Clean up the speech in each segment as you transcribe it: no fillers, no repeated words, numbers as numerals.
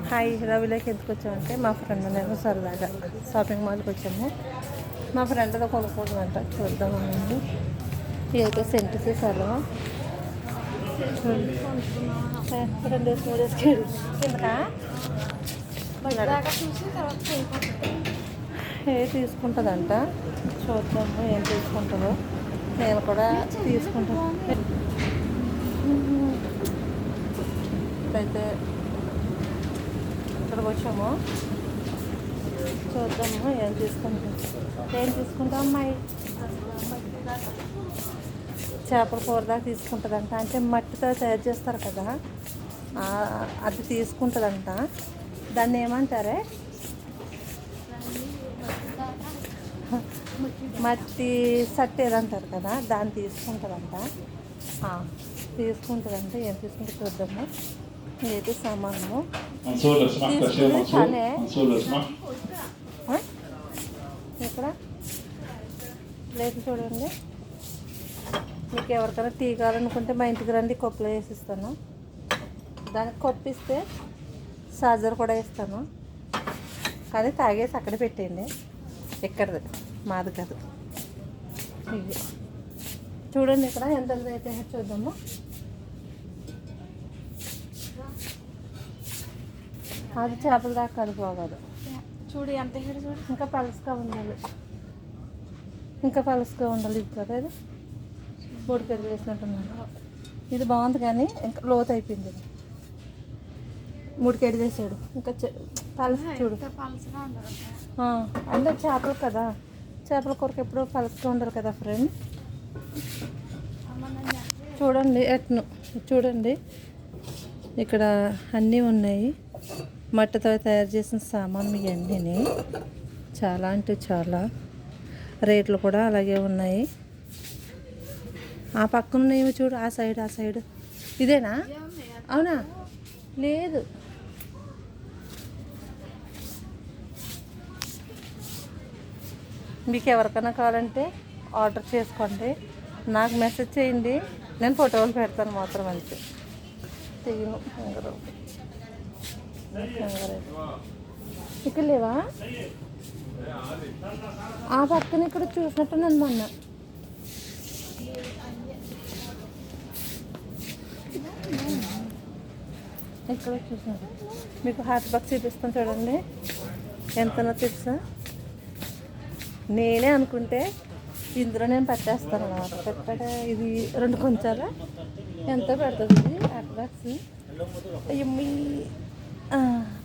Hi, రవిలోకి ఎందుకు వచ్చామంటే మా ఫ్రెండ్ నేను సరదాగా షాపింగ్ మాల్కి వచ్చాము. మా ఫ్రెండ్తో కొనుక్కోవడం చూద్దామండి. ఇదైతే సెంటుకి సలో 2 డేస్ 3 డేస్కి కిందకా ఏ తీసుకుంటుందంట. చూద్దాము ఏం తీసుకుంటుందో. నేను కూడా తీసుకుంటాను. ఇప్పుడైతే ఇక్కడికి వచ్చాము. చూద్దాము ఏం తీసుకుంటాం అమ్మాయి. చేపల కూర దాకా తీసుకుంటుందంట. అంటే మట్టితో తయారు చేస్తారు కదా, అది తీసుకుంటుందంట. దాన్ని ఏమంటారే? మట్టి సట్ ఏదంటారు కదా, దాన్ని తీసుకుంటుందంట. ఏం తీసుకుంటే చూద్దాము. ఇదైతే సామాను తీసుకుంది తనే. ఇక్కడ లేదు చూడండి. మీకు ఎవరికైనా టీ కావాలనుకుంటే మా ఇంటికి రండి, కప్పులో వేసిస్తాను. దానికి కప్పు ఇస్తే చార్జర్ కూడా ఇస్తాను. కానీ తాగేసి అక్కడ పెట్టేయండి. ఎక్కడది, మాది కాదు. ఇవి చూడండి ఇక్కడ ఎంత అయితే చూద్దాము. అది చేపల దాకా అది పోగదు. చూడు ఎంత చూడు. ఇంకా పలుసుగా ఉండాలి. ఇది కదా, ఇది బొడి పెరుగు వేసినట్టున్నాను. ఇది బాగుంది కానీ ఇంకా లోతు అయిపోయింది. 3 కేజీలు వేసాడు. ఇంకా పలుసు చూడు. అంటే చేపలు కదా, చేపల కూరకు ఎప్పుడు పలుసుగా ఉండాలి కదా ఫ్రెండ్. చూడండి చూడండి ఇక్కడ అన్నీ ఉన్నాయి. మట్టితో తయారు చేసిన సామాన్లు ఇవన్నీ చాలా అంటే చాలా. రేట్లు కూడా అలాగే ఉన్నాయి. ఆ పక్కన ఉన్నవి చూడు, ఆ సైడ్ ఇదేనా? అవునా? లేదు, మీకు ఎవరికైనా కావాలంటే ఆర్డర్ చేసుకోండి, నాకు మెసేజ్ చేయండి. నేను ఫోటోలు పెడతాను మాత్రం అంతే. తెగిను ఇక్కడ లేవా? ఆ పక్కన ఇక్కడ చూసినట్టు నన్ను మొన్న. ఇక్కడ చూసినట్టు మీకు హాట్ బాక్స్ చూపిస్తాను చూడండి. ఎంతనో తెలుసా? నేనే అనుకుంటే ఇందులో నేను పెట్టేస్తాను అన్నమాట. ఇది 2 కొంచాల ఎంతో పెడుతుంది ఇది హాట్ బాక్స్. మీ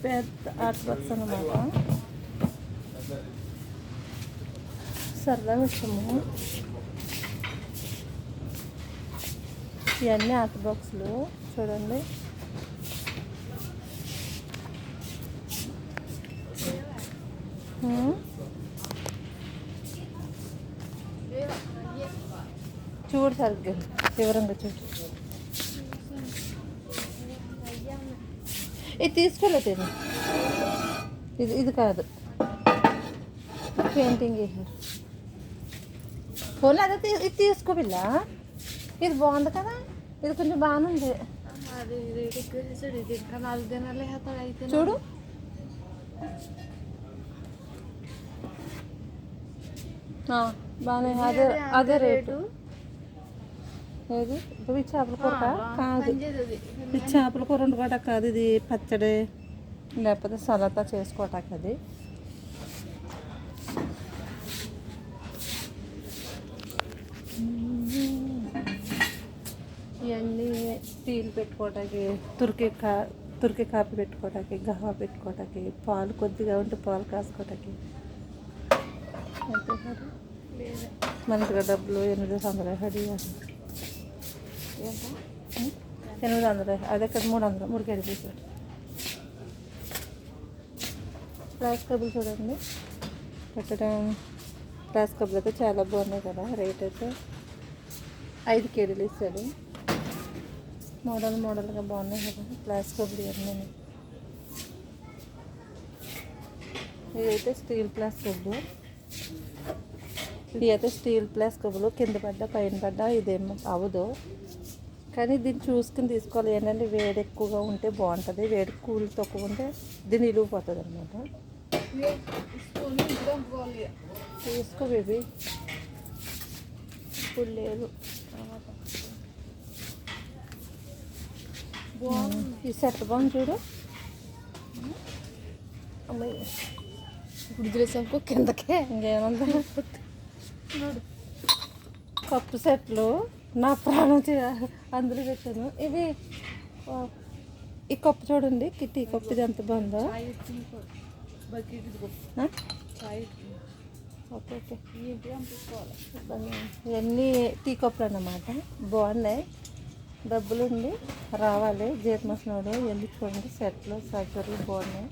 పెద్ద హాట్ బాక్స్ అన్నమాట. సరదా వచ్చాము. ఇవన్నీ హాట్ బాక్సులు చూడండి. చూడు సరిగ్గా వివరంగా చూడు. ఇది తీసుకోలేదు. ఇది కాదు, పెయింటింగ్ వేసారు. ఫోన్లో అదే ఇది తీసుకో పిల్ల. ఇది బాగుంది కదా, ఇది కొంచెం బాగానే ఉంది. చూడు బాగానే. అదే రేటు. ఏది ఇది చేపల కూర కాదు, ఇది చేపల కూర వండుకోవటం కాదు, ఇది పచ్చడి లేకపోతే సలాతా చేసుకోవటానికి. అది ఇవన్నీ టీలు పెట్టుకోవటానికి, తుర్కి కాపీ పెట్టుకోవటానికి, గహవా పెట్టుకోవటానికి, పాలు కొద్దిగా ఉంటే పాలు కాసుకోవటానికి. మంచిగా డబ్బులు 800 అడిగారు. 800, అదే ఇక్కడ 300 కేజీలు తీసాడు. గ్లాస్ కప్పులు చూడండి పెట్టడం. గ్లాస్ కప్పులు అయితే చాలా బాగున్నాయి కదా. రేట్ అయితే 5 కేజీలు ఇస్తాడు. మోడల్గా బాగున్నాయి కదా గ్లాస్ కప్పులు ఇవన్నీ. ఇదైతే స్టీల్ గ్లాస్ కప్పులు. ఇవి అయితే స్టీల్ గ్లాస్ కప్పులు. కింద పడ్డా పైన పడ్డా ఇదేమో అవదు. కానీ దీన్ని చూసుకుని తీసుకోవాలి. ఏంటంటే వేడి ఎక్కువగా ఉంటే బాగుంటుంది, వేడి కూల్ తక్కువ ఉంటే దీన్ని ఇరిగిపోతుంది అనమాట. తీసుకో బేబీ, ఇప్పుడు లేదు. ఈ సెట్ బాగుంది చూడు. అమ్మాయి ఇప్పుడు చూసాము కిందకే ఇంకేముందా. కప్పు సెట్లు నా ప్రాణం అందులో పెట్టాను. ఇవి ఈ కప్పు చూడండి, టీ కప్పు ఇది ఎంత బాగుందో. ఓకే ఓకే, ఇవన్నీ టీ కప్పులు అన్నమాట. బాగున్నాయి, డబ్బులు ఉండి రావాలి. జీతమసినోడు ఇవన్నీ చూడండి, సెట్లు సజ్జర్లు బాగున్నాయి.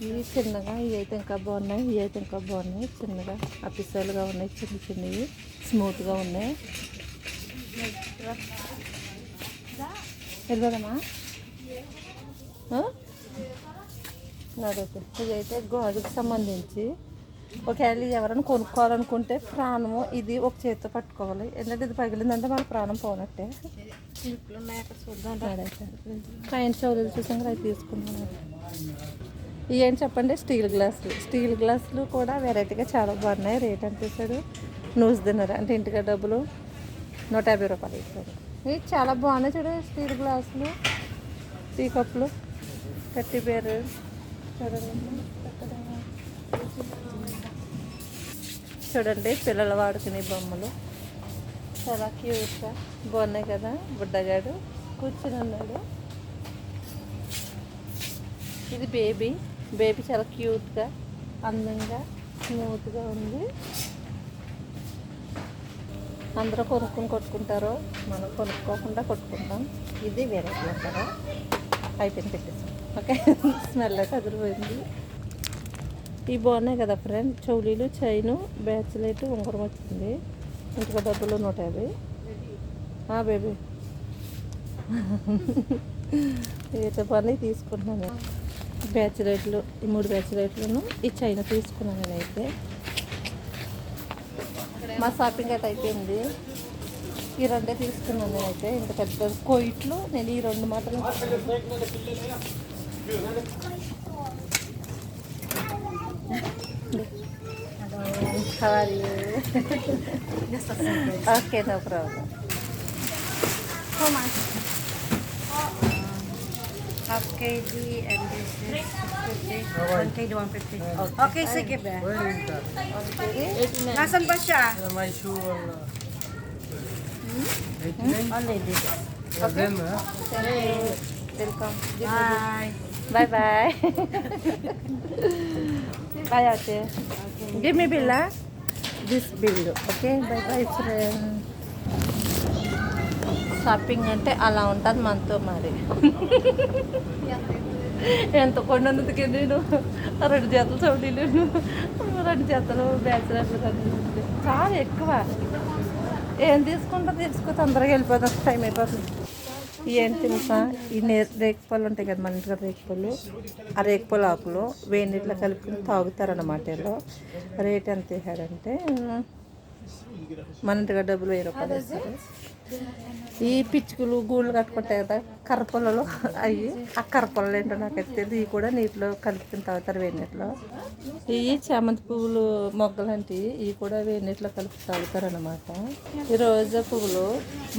ఇవి చిన్నగా, ఇవి అయితే ఇంకా బాగున్నాయి, ఇవి అయితే ఇంకా బాగున్నాయి. చిన్నగా అపిసలుగా ఉన్నాయి, చిన్న చిన్నవి స్మూత్గా ఉన్నాయి. వెళ్ళదమ్మా నడుగుతుంది. ఇదైతే గాజుకు సంబంధించి ఒకవేళ ఎవరైనా కొనుక్కోవాలనుకుంటే ప్రాణము ఇది ఒక చేతితో పట్టుకోవాలి. ఎందుకంటే ఇది పగిలిందంటే మన ప్రాణం పోనట్టే. పైన చౌలీలు చూసాక అవి తీసుకున్నాను. ఇవేం చెప్పండి, స్టీల్ గ్లాసులు. స్టీల్ గ్లాసులు కూడా వెరైటీగా చాలా బాగున్నాయి. రేట్ ఎంత ఇస్తాడు, నూస్ తిన్నారు అంటే ఇంటికి డబ్బులు 150 రూపాయలు ఇస్తారు. ఇవి చాలా బాగున్నాయి చూడు, స్టీల్ గ్లాసులు, టీ కప్పులు, కట్టి పేరు చూడండి. పిల్లలు వాడుకునే బొమ్మలు చాలా క్యూట్గా బాగున్నాయి కదా. బుడ్డగాడు కూర్చుని ఉన్నాడు. ఇది బేబీ చాలా క్యూట్గా అందంగా స్మూత్గా ఉంది. అందరూ కొట్టుకుంటారు, మనం కొనుక్కోకుండా కొట్టుకుంటాం. ఇది వేరే కదా, అయిపోయింది పెట్టేసాం. ఓకే, స్మెల్ అయితే అదిరిపోయింది. ఇవి బాగున్నాయి కదా ఫ్రెండ్, చౌలీలు, చైను, బ్యాచ్లైట్, ఉంగరం వచ్చింది. ఇంటికి డబ్బులు 150. బేబీ అయితే పని తీసుకుంటున్నాను. బ్యాచ్లైట్లు, ఈ 3 బ్యాచ్లైట్లను ఈ చైనా తీసుకున్నాను నేనైతే. మా షాపింగ్ అయితే అయిపోయింది. ఈ 2 తీసుకున్నాను నేనైతే. ఇంత పెద్ద కోయిట్లు నేను ఈ 2 మాత్రం. How are you? Okay, no problem. How much? Half KG and this is 50. 1 KG 150. Okay, sige ba? Nasaan ba siya? My shoe Only this. Okay. Thank you. Welcome. Bye. Bye bye. Bye ate. Give me bill, huh? This bill. Okay. Bye bye friend. Shopping అంటే అలా ఉంటుంది మనతో మరి. ఎంత కొన్నందుకే నేను 2 జతలు చౌడీలు, 2 జతలు బ్యాచిలర్లు కదండి. చాలా ఎక్కువ. ఏం తీసుకో, తొందరగా వెళ్ళిపోతుంది, టైం అయిపోతుంది. ఏం తెలుసా, ఈ రేగిపళ్ళు ఉంటాయి కదా మన ఇంటికి, రేగిపళ్ళు. ఆ రేగిపళ్ళు ఆకులు వేడి నీటిలో కలుపుకుని తాగుతారన్నమాట. వీళ్ళు రేట్ ఎంత వేసాడంటే మన ఇంటికి డబ్బులు 1000 రూపాయలు వేస్తారు. ఈ పిచ్చుకలు గూళ్ళు కట్టుకుంటాయి కదా కర్రపొలలో, అవి ఆ కర్రపొలలు ఏంటో నాకైతే తెలియదు. ఇవి కూడా నీటిలో కలుపుకుని తాగుతారు వేడి నీటిలో. ఇవి చామంతి పువ్వులు మొగ్గలు అంటే ఇవి కూడా వేడి నీటిలో కలిపి తాగుతారు అనమాట. ఈ రోజా పువ్వులు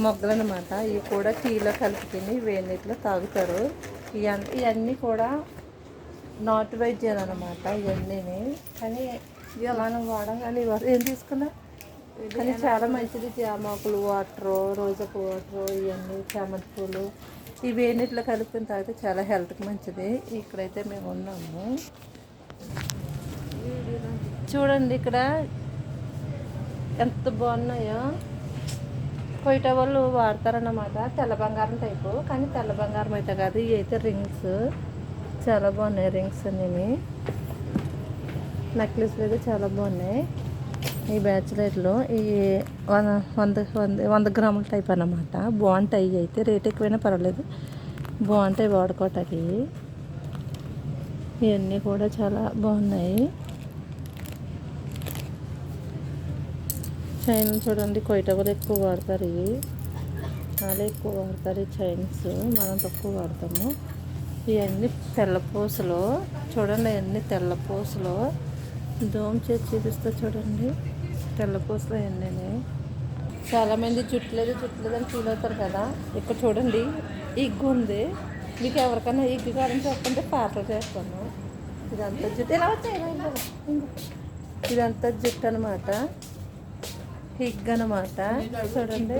మొగ్గలు అనమాట. ఇవి కూడా టీలో కలుపుకొని వేడి నీటిలో తాగుతారు. ఇవన్నీ కూడా నాటు వైద్యం అనమాట. ఇవన్నీ కానీ మనం వాడగానే ఏం తీసుకున్నా కానీ చాలా మంచిది. జామాకులు వాటరు, రోజపు వాటరు, ఇవన్నీ చామంతి పూలు ఇవి వేడినీటిలో కలుపుకొని తాగితే చాలా హెల్త్కి మంచిది. ఇక్కడైతే మేము ఉన్నాము చూడండి. ఇక్కడ ఎంత బాగున్నాయో. కొయిట వాళ్ళు వాడతారన్నమాట. తెల్ల బంగారం టైపు, కానీ తెల్ల బంగారం అయితే కాదు. ఇవి అయితే రింగ్స్ చాలా బాగున్నాయి. రింగ్స్ అనేవి నెక్లెస్లు అయితే చాలా బాగున్నాయి. ఈ బ్యాచ్లైట్లో ఈ 100 గ్రాముల టైప్ అన్నమాట. బాగుంటాయి. అయితే రేట్ ఎక్కువైనా పర్వాలేదు, బాగుంటాయి వాడుకోవటానికి. ఇవన్నీ కూడా చాలా బాగున్నాయి. చైన్లు చూడండి, కొయిట వాళ్ళు ఎక్కువ వాడతారు. ఇవి వాళ్ళు ఎక్కువ వాడతారు ఈ చైన్స్, మనం తక్కువ వాడతాము. ఇవన్నీ తెల్లపూసలు చూడండి, అవన్నీ తెల్లపూసలు. జూమ్ చేసి చూపిస్తా చూడండి, తెల్లపూసలు అవన్నీ. చాలామంది జుట్లేదు అని ఫీల్ అవుతారు కదా. ఇక్కడ చూడండి ఇగ్గు ఉంది. మీకు ఎవరికైనా ఇగ్గు కావాలని చెప్పండి, పార్సల్ చేస్తాను. ఇదంతా జుట్టు ఎలా వచ్చాయి, ఇదంతా జుట్టు అనమాట, హిగ్ అనమాట చూడండి.